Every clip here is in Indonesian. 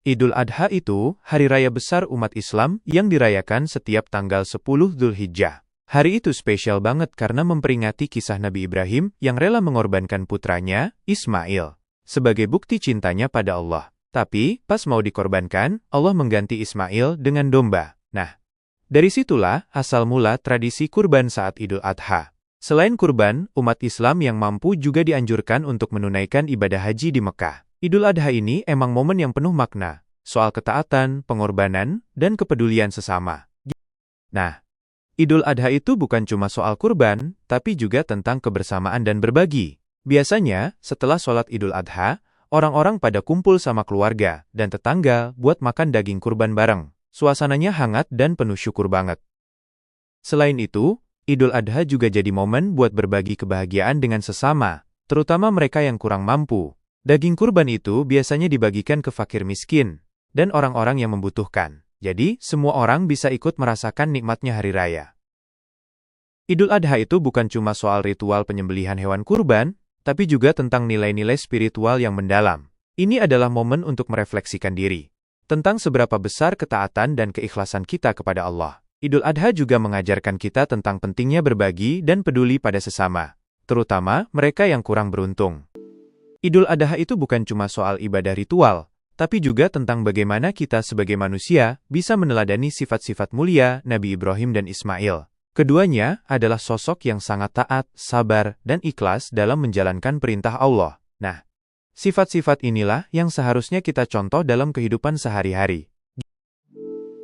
Idul Adha itu hari raya besar umat Islam yang dirayakan setiap tanggal 10 Dzulhijjah. Hari itu spesial banget karena memperingati kisah Nabi Ibrahim yang rela mengorbankan putranya, Ismail, sebagai bukti cintanya pada Allah. Tapi, pas mau dikorbankan, Allah mengganti Ismail dengan domba. Nah, dari situlah asal mula tradisi kurban saat Idul Adha. Selain kurban, umat Islam yang mampu juga dianjurkan untuk menunaikan ibadah haji di Mekah. Idul Adha ini emang momen yang penuh makna, soal ketaatan, pengorbanan, dan kepedulian sesama. Nah, Idul Adha itu bukan cuma soal kurban, tapi juga tentang kebersamaan dan berbagi. Biasanya, setelah sholat Idul Adha, orang-orang pada kumpul sama keluarga dan tetangga buat makan daging kurban bareng. Suasananya hangat dan penuh syukur banget. Selain itu, Idul Adha juga jadi momen buat berbagi kebahagiaan dengan sesama, terutama mereka yang kurang mampu. Daging kurban itu biasanya dibagikan ke fakir miskin dan orang-orang yang membutuhkan. Jadi, semua orang bisa ikut merasakan nikmatnya hari raya. Idul Adha itu bukan cuma soal ritual penyembelihan hewan kurban, tapi juga tentang nilai-nilai spiritual yang mendalam. Ini adalah momen untuk merefleksikan diri tentang seberapa besar ketaatan dan keikhlasan kita kepada Allah. Idul Adha juga mengajarkan kita tentang pentingnya berbagi dan peduli pada sesama, terutama mereka yang kurang beruntung. Idul Adha itu bukan cuma soal ibadah ritual, tapi juga tentang bagaimana kita sebagai manusia bisa meneladani sifat-sifat mulia Nabi Ibrahim dan Ismail. Keduanya adalah sosok yang sangat taat, sabar, dan ikhlas dalam menjalankan perintah Allah. Nah, sifat-sifat inilah yang seharusnya kita contoh dalam kehidupan sehari-hari.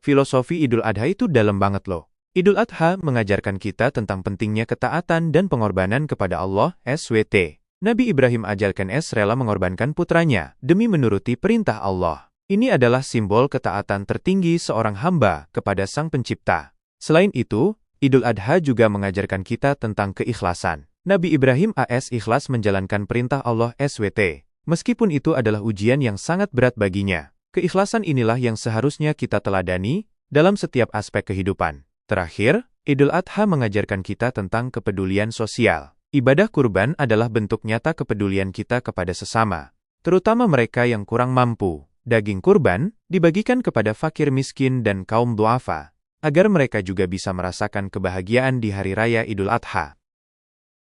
Filosofi Idul Adha itu dalam banget loh. Idul Adha mengajarkan kita tentang pentingnya ketaatan dan pengorbanan kepada Allah, SWT. Nabi Ibrahim ajalkan rela mengorbankan putranya demi menuruti perintah Allah. Ini adalah simbol ketaatan tertinggi seorang hamba kepada Sang Pencipta. Selain itu, Idul Adha juga mengajarkan kita tentang keikhlasan. Nabi Ibrahim ikhlas menjalankan perintah Allah, SWT. Meskipun itu adalah ujian yang sangat berat baginya. Keikhlasan inilah yang seharusnya kita teladani dalam setiap aspek kehidupan. Terakhir, Idul Adha mengajarkan kita tentang kepedulian sosial. Ibadah kurban adalah bentuk nyata kepedulian kita kepada sesama, terutama mereka yang kurang mampu. Daging kurban dibagikan kepada fakir miskin dan kaum duafa, agar mereka juga bisa merasakan kebahagiaan di hari raya Idul Adha.